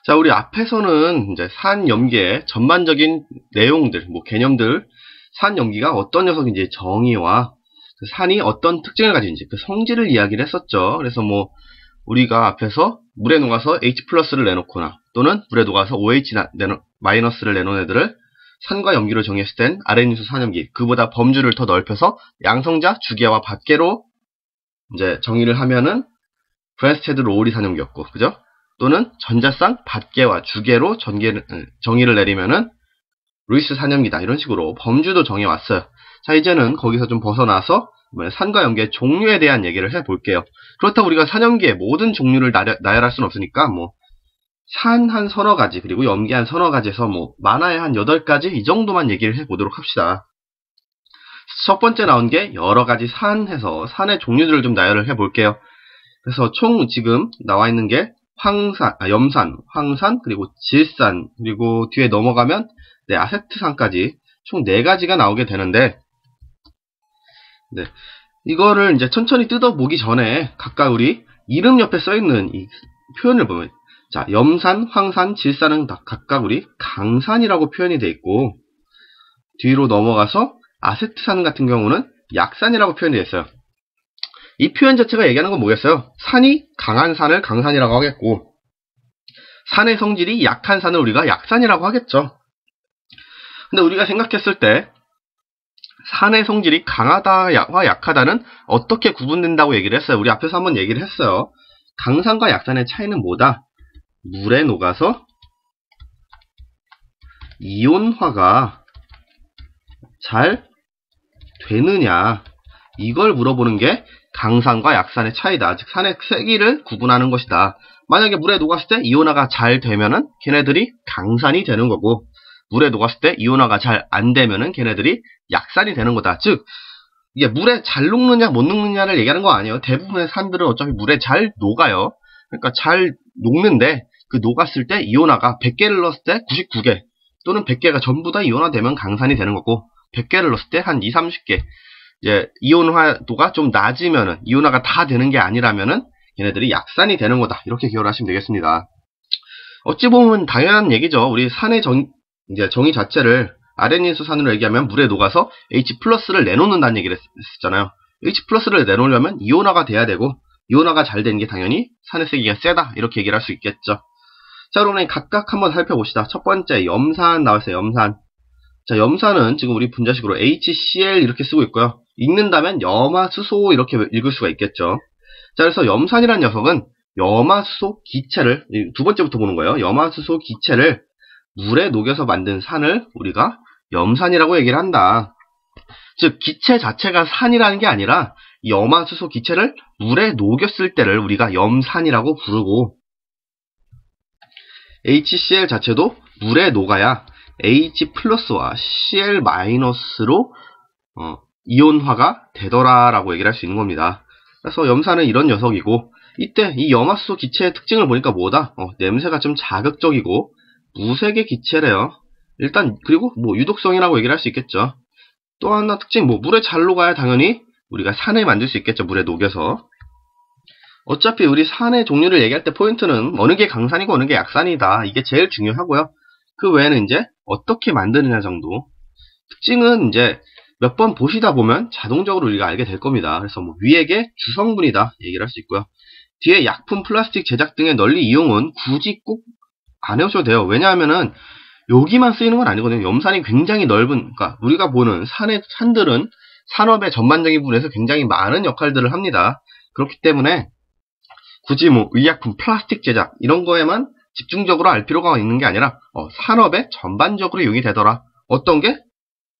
자, 우리 앞에서는 이제 산염기의 전반적인 내용들, 개념들, 산염기가 어떤 녀석인지 정의와 그 산이 어떤 특징을 가지는지 그 성질을 이야기를 했었죠. 그래서 우리가 앞에서 물에 녹아서 H 플러스를 내놓거나 또는 물에 녹아서 OH 마이너스를 내놓은 애들을 산과 염기로 정의했을 땐 아랫인수 산염기, 그보다 범주를 더 넓혀서 양성자, 주계와 밖계로 이제 정의를 하면은 브랜스테드 로우리 산염기였고, 그죠? 또는 전자쌍 밖계와 주계로 정의를 내리면은 루이스 산염기다. 이런 식으로 범주도 정해왔어요. 자, 이제는 거기서 좀 벗어나서 산과 염기의 종류에 대한 얘기를 해볼게요. 그렇다고 우리가 산염기의 모든 종류를 나열할 수는 없으니까 산 한 서너 가지, 그리고 염기 한 서너 가지에서 많아야 한 8가지 이 정도만 얘기를 해보도록 합시다. 첫 번째 나온 게 여러 가지 산해서 산의 종류들을 좀 나열을 해볼게요. 그래서 총 지금 나와 있는 게 염산, 황산, 그리고 질산, 그리고 뒤에 넘어가면 아세트산까지 총 4가지가 나오게 되는데, 이거를 이제 천천히 뜯어보기 전에 각각 우리 이름 옆에 써있는 이 표현을 보면, 자, 염산, 황산, 질산은 각각 우리 강산이라고 표현이 되어 있고, 뒤로 넘어가서 아세트산 같은 경우는 약산이라고 표현이 되어 있어요. 이 표현 자체가 얘기하는 건 뭐겠어요? 산이 강한 산을 강산이라고 하겠고, 산의 성질이 약한 산을 우리가 약산이라고 하겠죠. 근데 우리가 생각했을 때 산의 성질이 강하다와 약하다는 어떻게 구분된다고 얘기를 했어요. 우리 앞에서 한번 얘기를 했어요. 강산과 약산의 차이는 뭐다? 물에 녹아서 이온화가 잘 되느냐, 이걸 물어보는 게 강산과 약산의 차이다. 즉 산의 세기를 구분하는 것이다. 만약에 물에 녹았을 때 이온화가 잘 되면은 걔네들이 강산이 되는 거고, 물에 녹았을 때 이온화가 잘 안 되면은 걔네들이 약산이 되는 거다. 즉 이게 물에 잘 녹느냐 못 녹느냐를 얘기하는 거 아니에요. 대부분의 산들은 어차피 물에 잘 녹아요. 그러니까 잘 녹는데 그 녹았을 때 이온화가 100개를 넣었을 때 99개 또는 100개가 전부 다 이온화되면 강산이 되는 거고, 100개를 넣었을 때 한 20-30개 이제 이온화도가 좀 낮으면은, 이온화가 다 되는 게 아니라면은 얘네들이 약산이 되는 거다. 이렇게 기억을 하시면 되겠습니다. 어찌 보면 당연한 얘기죠. 우리 산의 정의 자체를 아랫인수 산으로 얘기하면 물에 녹아서 H 플러스를 내놓는다는 얘기를 했잖아요. H 플러스를 내놓으려면 이온화가 돼야 되고, 이온화가 잘 되는 게 당연히 산의 세기가 세다. 이렇게 얘기를 할 수 있겠죠. 자, 그러면 각각 한번 살펴봅시다. 첫 번째, 염산 나왔어요. 염산. 자, 염산은 지금 우리 분자식으로 HCl 이렇게 쓰고 있고요. 읽는다면 염화수소 이렇게 읽을 수가 있겠죠. 자, 그래서 염산이라는 녀석은 염화수소 기체를, 두 번째부터 보는 거예요. 염화수소 기체를 물에 녹여서 만든 산을 우리가 염산이라고 얘기를 한다. 즉 기체 자체가 산이라는 게 아니라 염화수소 기체를 물에 녹였을 때를 우리가 염산이라고 부르고, HCl 자체도 물에 녹아야 H 플러스와 Cl 마이너스로 이온화가 되더라라고 얘기를 할 수 있는 겁니다. 그래서 염산은 이런 녀석이고, 이때 이 염화수소 기체의 특징을 보니까 뭐다? 냄새가 좀 자극적이고 무색의 기체래요. 일단 그리고 유독성이라고 얘기를 할 수 있겠죠. 또 하나 특징, 물에 잘 녹아야 당연히 우리가 산을 만들 수 있겠죠. 물에 녹여서. 어차피 우리 산의 종류를 얘기할 때 포인트는 어느 게 강산이고 어느 게 약산이다. 이게 제일 중요하고요. 그 외에는 이제 어떻게 만드느냐 정도. 특징은 이제 몇 번 보시다 보면 자동적으로 우리가 알게 될 겁니다. 그래서 위에 게 주성분이다 얘기를 할 수 있고요. 뒤에 약품, 플라스틱 제작 등의 널리 이용은 굳이 꼭 안 해오셔도 돼요. 왜냐하면은 여기만 쓰이는 건 아니거든요. 염산이 굉장히 넓은, 그러니까 우리가 보는 산들은 산업의 전반적인 부분에서 굉장히 많은 역할들을 합니다. 그렇기 때문에 굳이 의약품, 플라스틱 제작 이런 거에만 집중적으로 알 필요가 있는 게 아니라 산업에 전반적으로 이용이 되더라. 어떤 게?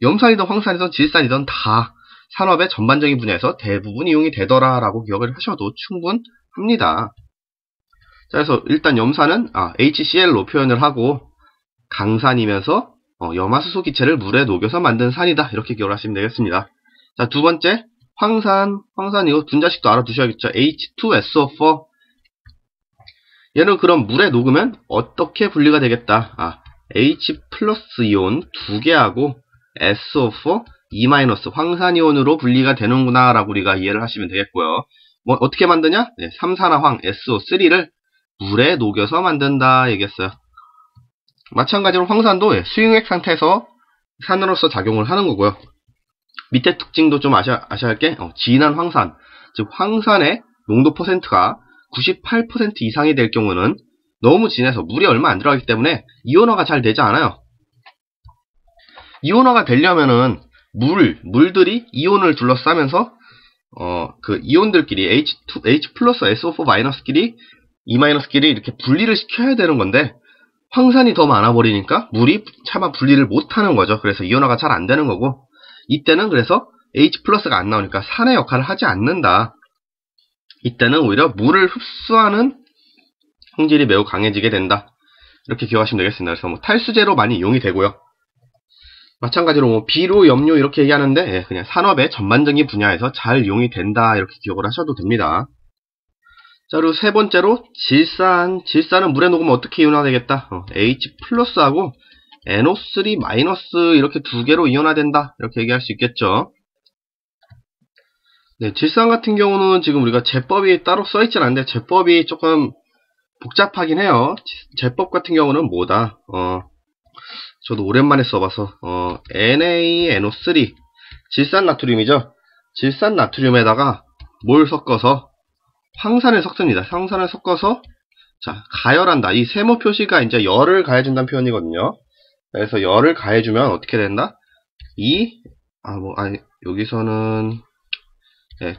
염산이든 황산이든 질산이든 다 산업의 전반적인 분야에서 대부분 이용이 되더라라고 기억을 하셔도 충분합니다. 자, 그래서 일단 염산은 HCl로 표현을 하고 강산이면서 염화수소 기체를 물에 녹여서 만든 산이다. 이렇게 기억을 하시면 되겠습니다. 자, 두 번째 황산. 황산 이거 분자식도 알아두셔야겠죠. H2SO4. 얘는 그럼 물에 녹으면 어떻게 분리가 되겠다? H 플러스 이온 2개하고 SO4 E 마이너스 황산이온으로 분리가 되는구나 라고 우리가 이해를 하시면 되겠고요. 어떻게 만드냐? 삼산화황 SO3를 물에 녹여서 만든다 얘기했어요. 마찬가지로 황산도 수용액 상태에서 산으로서 작용을 하는 거고요. 밑에 특징도 좀 아셔야 할 게 진한 황산, 즉 황산의 농도 퍼센트가 98% 이상이 될 경우는 너무 진해서 물이 얼마 안 들어가기 때문에 이온화가 잘 되지 않아요. 이온화가 되려면은 물들이 이온을 둘러싸면서 그 이온들끼리 H 플러스 SO4 마이너스끼리 E-끼리 이렇게 분리를 시켜야 되는 건데 황산이 더 많아 버리니까 물이 차마 분리를 못 하는 거죠. 그래서 이온화가 잘 안 되는 거고, 이때는 그래서 H 플러스가 안 나오니까 산의 역할을 하지 않는다. 이때는 오히려 물을 흡수하는 성질이 매우 강해지게 된다. 이렇게 기억하시면 되겠습니다. 그래서 뭐 탈수제로 많이 이용이 되고요. 마찬가지로 뭐 비료, 염료 이렇게 얘기하는데 그냥 산업의 전반적인 분야에서 잘 이용이 된다. 이렇게 기억을 하셔도 됩니다. 자, 그리고 세 번째로 질산은 물에 녹으면 어떻게 이온화되겠다. H 플러스하고 NO3 마이너스 이렇게 두 개로 이온화된다. 이렇게 얘기할 수 있겠죠. 네, 질산 같은 경우는 지금 우리가 제법이 따로 써있진 않은데 제법이 조금 복잡하긴 해요. 제법 같은 경우는 뭐다? 저도 오랜만에 써봐서 NaNO3 질산 나트륨이죠. 질산 나트륨에다가 뭘 섞어서 황산을 섞습니다. 황산을 섞어서 자 가열한다. 이 세모 표시가 이제 열을 가해준다는 표현이거든요. 그래서 열을 가해주면 어떻게 된다? 여기서는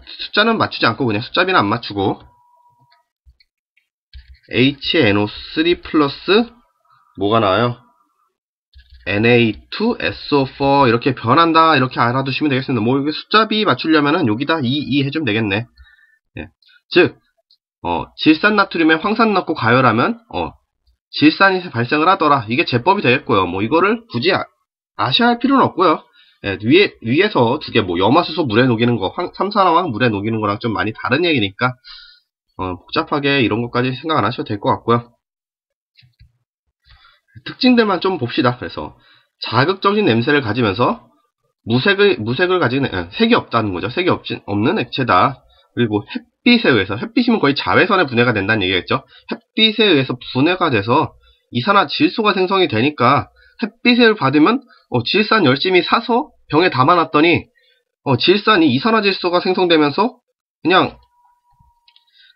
숫자는 맞추지 않고 그냥 숫자비는 안 맞추고 HNO3 플러스 뭐가 나와요? Na2SO4 이렇게 변한다. 이렇게 알아두시면 되겠습니다. 뭐 여기 숫자비 맞추려면은 여기다 2 해주면 되겠네. 즉 질산 나트륨에 황산 넣고 가열하면 질산이 발생을 하더라. 이게 제법이 되겠고요. 뭐 이거를 굳이 아셔야 할 필요는 없고요. 위에서 두 개 뭐 염화수소 물에 녹이는 거, 삼산화황 물에 녹이는 거랑 좀 많이 다른 얘기니까 복잡하게 이런 것까지 생각 안 하셔도 될 것 같고요. 특징들만 좀 봅시다. 그래서 자극적인 냄새를 가지면서 무색을 가진 색이 없다는 거죠. 색이 없는 액체다. 그리고 햇빛에 의해서, 햇빛이면 거의 자외선의 분해가 된다는 얘기겠죠. 햇빛에 의해서 분해가 돼서 이산화질소가 생성이 되니까 햇빛을 받으면 질산 열심히 사서 병에 담아놨더니 질산이 이산화질소가 생성되면서 그냥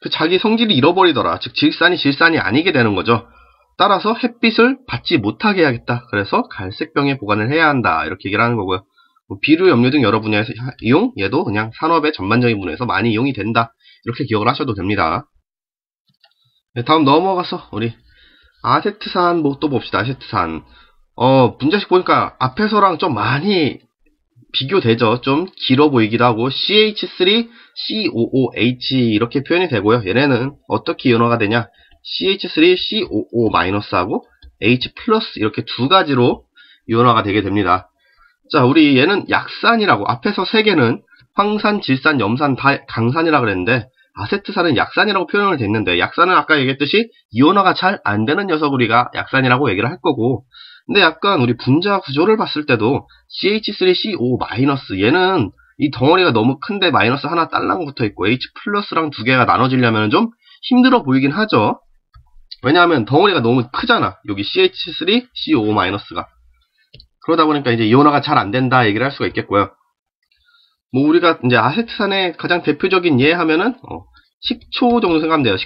그 자기 성질을 잃어버리더라. 즉 질산이 아니게 되는 거죠. 따라서 햇빛을 받지 못하게 해야겠다. 그래서 갈색병에 보관을 해야 한다. 이렇게 얘기를 하는 거고요. 비료, 염료 등 여러 분야에서 이용, 얘도 그냥 산업의 전반적인 분야에서 많이 이용이 된다. 이렇게 기억을 하셔도 됩니다. 네, 다음 넘어가서 우리 아세트산 뭐 또 봅시다. 아세트산. 문제식 보니까 앞에서랑 좀 많이 비교되죠. 좀 길어 보이기도 하고 CH3COOH 이렇게 표현이 되고요. 얘네는 어떻게 이온화가 되냐? CH3COO-하고 H 플러스 이렇게 두 가지로 이온화가 되게 됩니다. 자, 우리 얘는 약산이라고, 앞에서 세 개는 황산, 질산, 염산 다 강산이라고 그랬는데 아세트산은 약산이라고 표현을 됐는데, 약산은 아까 얘기했듯이 이온화가 잘 안 되는 녀석 우리가 약산이라고 얘기를 할 거고, 근데 약간 우리 분자 구조를 봤을 때도 CH3CO- 얘는 이 덩어리가 너무 큰데 마이너스 하나 딸랑 붙어 있고 H 플러스랑 두 개가 나눠지려면 좀 힘들어 보이긴 하죠. 왜냐하면 덩어리가 너무 크잖아. 여기 CH3CO-가. 그러다 보니까 이제 이온화가 잘 안 된다 얘기를 할 수가 있겠고요. 뭐 우리가 이제 아세트산의 가장 대표적인 예 하면은 식초 정도 생각하면 돼요.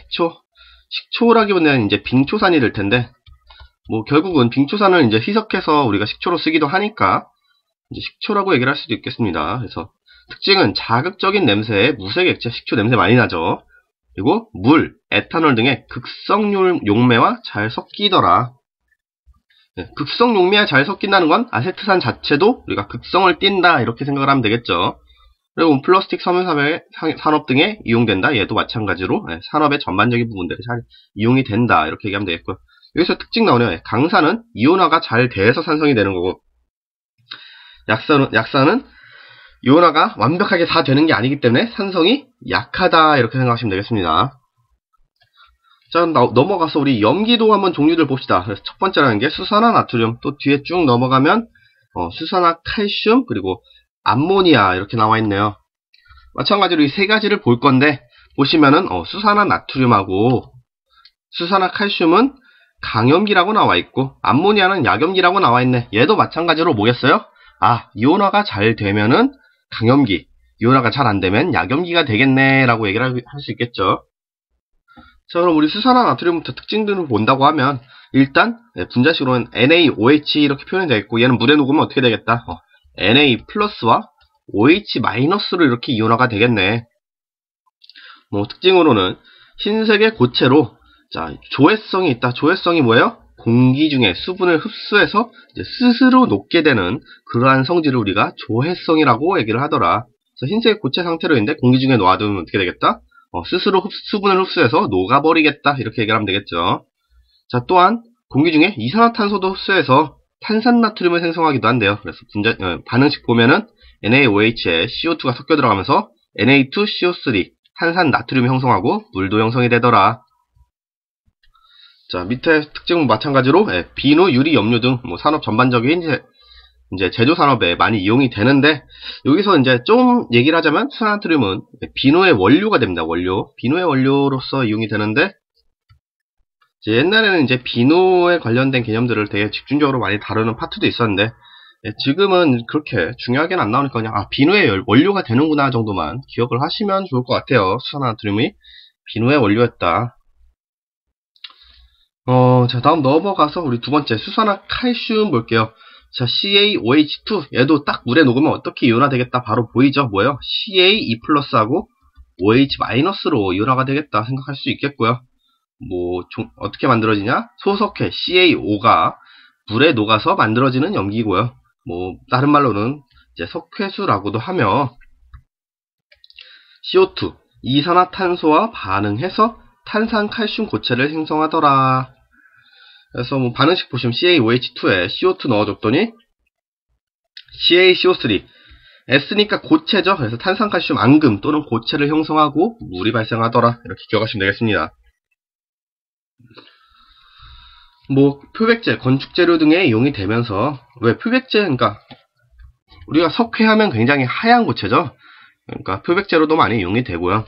식초라기보다는 이제 빙초산이 될 텐데, 뭐 결국은 빙초산을 이제 희석해서 우리가 식초로 쓰기도 하니까 이제 식초라고 얘기를 할 수도 있겠습니다. 그래서 특징은 자극적인 냄새에 무색 액체 식초 냄새 많이 나죠. 그리고 물, 에탄올 등의 극성 용매와 잘 섞이더라. 극성 용매와 잘 섞인다는 건 아세트산 자체도 우리가 극성을 띈다 이렇게 생각을 하면 되겠죠. 그리고 플라스틱 섬유 산업 등에 이용된다. 얘도 마찬가지로 산업의 전반적인 부분들이 잘 이용이 된다 이렇게 얘기하면 되겠고요. 여기서 특징 나오네요. 강산은 이온화가 잘 돼서 산성이 되는 거고, 약산은 이온화가 완벽하게 다 되는 게 아니기 때문에 산성이 약하다 이렇게 생각하시면 되겠습니다. 자, 넘어가서 우리 염기도 한번 종류들 봅시다. 그래서 첫 번째라는 게 수산화 나트륨, 또 뒤에 쭉 넘어가면 수산화 칼슘, 그리고 암모니아 이렇게 나와 있네요. 마찬가지로 이 세 가지를 볼 건데, 보시면은 수산화 나트륨하고 수산화칼슘은 강염기라고 나와 있고 암모니아는 약염기라고 나와 있네. 얘도 마찬가지로 뭐겠어요? 이온화가 잘 되면은 강염기, 이온화가 잘 안 되면 약염기가 되겠네 라고 얘기를 할 수 있겠죠. 자, 그럼 우리 수산화 나트륨부터 특징들을 본다고 하면 일단 분자식으로는 NaOH 이렇게 표현이 되어 있고 얘는 물에 녹으면 어떻게 되겠다? Na 플러스와 OH 마이너스로 이렇게 이온화가 되겠네. 뭐 특징으로는 흰색의 고체로 자, 조회성이 있다. 조회성이 뭐예요? 공기 중에 수분을 흡수해서 이제 스스로 녹게 되는 그러한 성질을 우리가 조회성이라고 얘기를 하더라. 그래서 흰색 고체 상태로 있는데 공기 중에 놓아두면 어떻게 되겠다? 스스로 수분을 흡수해서 녹아버리겠다. 이렇게 얘기를 하면 되겠죠. 자, 또한 공기 중에 이산화탄소도 흡수해서 탄산나트륨을 생성하기도 한대요. 그래서 반응식 보면은 NaOH에 CO2가 섞여 들어가면서 Na2CO3 탄산나트륨이 형성하고 물도 형성이 되더라. 자, 밑에 특징은 마찬가지로 비누, 유리, 염료 등 뭐 산업 전반적인 이제 제조 산업에 많이 이용이 되는데 여기서 이제 좀 얘기를 하자면 수산나트륨은 비누의 원료가 됩니다. 비누의 원료로서 이용이 되는데 이제 옛날에는 이제 비누에 관련된 개념들을 되게 집중적으로 많이 다루는 파트도 있었는데 지금은 그렇게 중요하게는 안 나오니까 그냥 비누의 원료가 되는구나 정도만 기억을 하시면 좋을 것 같아요. 수산나트륨이 비누의 원료였다. 자, 다음 넘어가서 우리 두 번째 수산화칼슘 볼게요. 자, CaOH2 얘도 딱 물에 녹으면 어떻게 이온화 되겠다 바로 보이죠? 뭐예요? Ca2 플러스하고 OH 마이너스로 이온화가 되겠다 생각할 수 있겠고요. 뭐 어떻게 만들어지냐? 소석회 CaO가 물에 녹아서 만들어지는 염기고요. 뭐 다른 말로는 이제 석회수라고도 하며 CO2 이산화탄소와 반응해서 탄산칼슘 고체를 생성하더라. 그래서 뭐 반응식 보시면 CaOH2에 CO2 넣어줬더니 CaCO3 S니까 고체죠. 그래서 탄산칼슘 앙금 또는 고체를 형성하고 물이 발생하더라. 이렇게 기억하시면 되겠습니다. 뭐 표백제, 건축재료 등에 이용이 되면서 왜 표백제, 그러니까 우리가 석회하면 굉장히 하얀 고체죠. 그러니까 표백제로도 많이 이용이 되고요.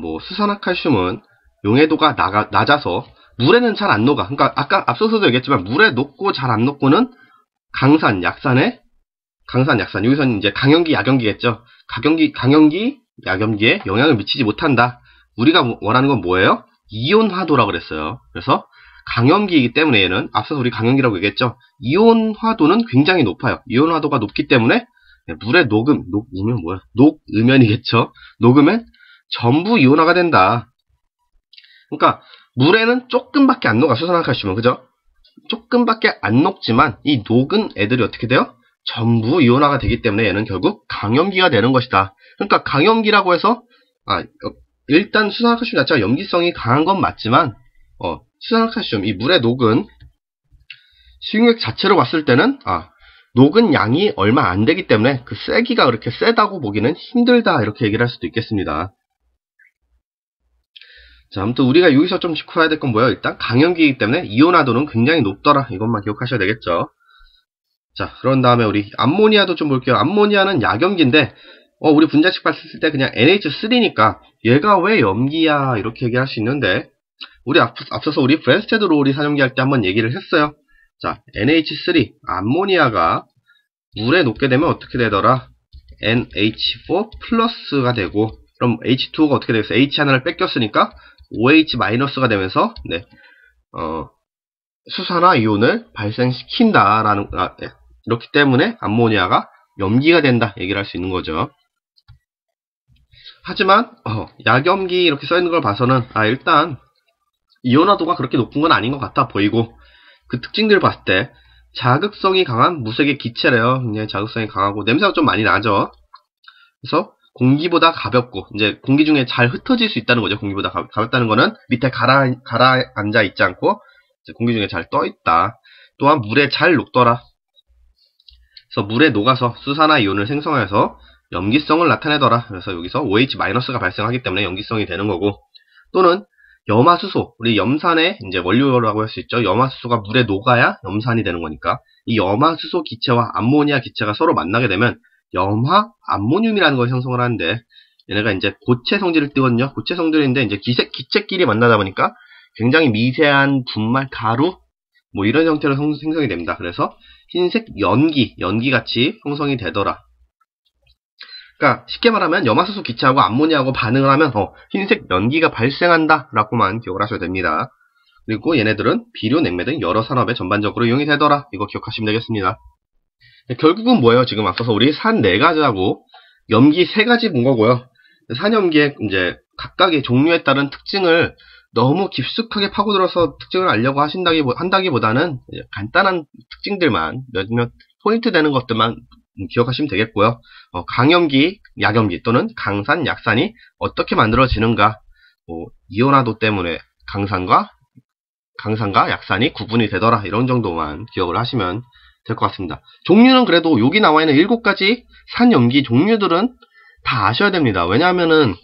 뭐 수산화칼슘은 용해도가 낮아서 물에는 잘 안 녹아. 그러니까 아까 앞서서도 얘기했지만 물에 녹고 잘 안 녹고는 강산, 약산. 여기서는 이제 강염기, 약염기겠죠. 강염기, 약염기에 영향을 미치지 못한다. 우리가 원하는 건 뭐예요? 이온화도라고 그랬어요. 그래서 강염기이기 때문에 얘는 앞서서 우리 강염기라고 얘기했죠. 이온화도는 굉장히 높아요. 이온화도가 높기 때문에 물에 녹으면이겠죠. 녹으면 전부 이온화가 된다. 그러니까 물에는 조금밖에 안 녹아. 수산화칼슘은 그죠? 조금밖에 안 녹지만 이 녹은 애들이 어떻게 돼요? 전부 이온화가 되기 때문에 얘는 결국 강염기가 되는 것이다. 그러니까 강염기라고 해서 일단 수산화칼슘 자체가 염기성이 강한 건 맞지만 수산화칼슘 이 물에 녹은 식용액 자체로 봤을 때는 녹은 양이 얼마 안 되기 때문에 그 세기가 그렇게 세다고 보기는 힘들다 이렇게 얘기를 할 수도 있겠습니다. 자, 아무튼 우리가 여기서 좀 짚고 가야 될 건 뭐예요? 일단 강염기이기 때문에 이온화도는 굉장히 높더라. 이것만 기억하셔야 되겠죠. 자, 그런 다음에 우리 암모니아도 좀 볼게요. 암모니아는 약염기인데 우리 분자식 봤을 때 그냥 NH3니까 얘가 왜 염기야 이렇게 얘기할 수 있는데 우리 앞서서 우리 브랜스테드 롤이 사용기 할 때 한번 얘기를 했어요. 자, NH3 암모니아가 물에 녹게 되면 어떻게 되더라? NH4 플러스가 되고 그럼 H2가 어떻게 되겠어요? H 하나를 뺏겼으니까 OH 마이너스가 되면서 수산화 이온을 발생시킨다라는 이렇기 때문에 암모니아가 염기가 된다 얘기를 할 수 있는 거죠. 하지만 약염기 이렇게 써 있는 걸 봐서는 일단 이온화도가 그렇게 높은 건 아닌 것 같아 보이고 그 특징들을 봤을 때 자극성이 강한 무색의 기체래요. 굉장히 자극성이 강하고 냄새가 좀 많이 나죠. 그래서 공기보다 가볍고 이제 공기 중에 잘 흩어질 수 있다는 거죠. 공기보다 가볍다는 거는 밑에 가라앉아 있지 않고 이제 공기 중에 잘 떠 있다. 또한 물에 잘 녹더라. 그래서 물에 녹아서 수산화 이온을 생성해서 염기성을 나타내더라. 그래서 여기서 OH-가 발생하기 때문에 염기성이 되는 거고 또는 염화수소, 우리 염산의 이제 원료라고 할 수 있죠. 염화수소가 물에 녹아야 염산이 되는 거니까 이 염화수소 기체와 암모니아 기체가 서로 만나게 되면 염화 암모늄이라는 걸 형성을 하는데 얘네가 이제 고체 성질을 띠거든요. 고체 성질인데 이제 기체끼리 만나다 보니까 굉장히 미세한 분말, 가루 뭐 이런 형태로 생성이 됩니다. 그래서 흰색 연기같이 형성이 되더라. 그러니까 쉽게 말하면 염화수소 기체하고 암모니아하고 반응을 하면 흰색 연기가 발생한다 라고만 기억을 하셔도 됩니다. 그리고 얘네들은 비료, 냉매 등 여러 산업에 전반적으로 이용이 되더라. 이거 기억하시면 되겠습니다. 결국은 뭐예요? 지금 앞서서 우리 산 4가지하고 염기 3가지 본 거고요. 산염기의 이제 각각의 종류에 따른 특징을 너무 깊숙하게 파고들어서 특징을 알려고 한다기보다는 간단한 특징들만 몇몇 포인트 되는 것들만 기억하시면 되겠고요. 강염기, 약염기 또는 강산, 약산이 어떻게 만들어지는가, 이온화도 때문에 강산과 약산이 구분이 되더라, 이런 정도만 기억을 하시면 될 것 같습니다. 종류는 그래도 여기 나와 있는 7가지 산염기 종류들은 다 아셔야 됩니다. 왜냐하면은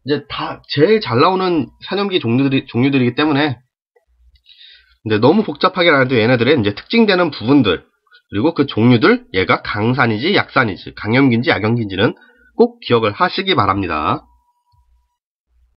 이제 다 제일 잘 나오는 산염기 종류들이기 때문에. 근데 너무 복잡하게 안 해도 얘네들의 이제 특징되는 부분들, 그리고 그 종류들, 얘가 강산인지 약산인지 강염기인지 약염기인지는 꼭 기억을 하시기 바랍니다.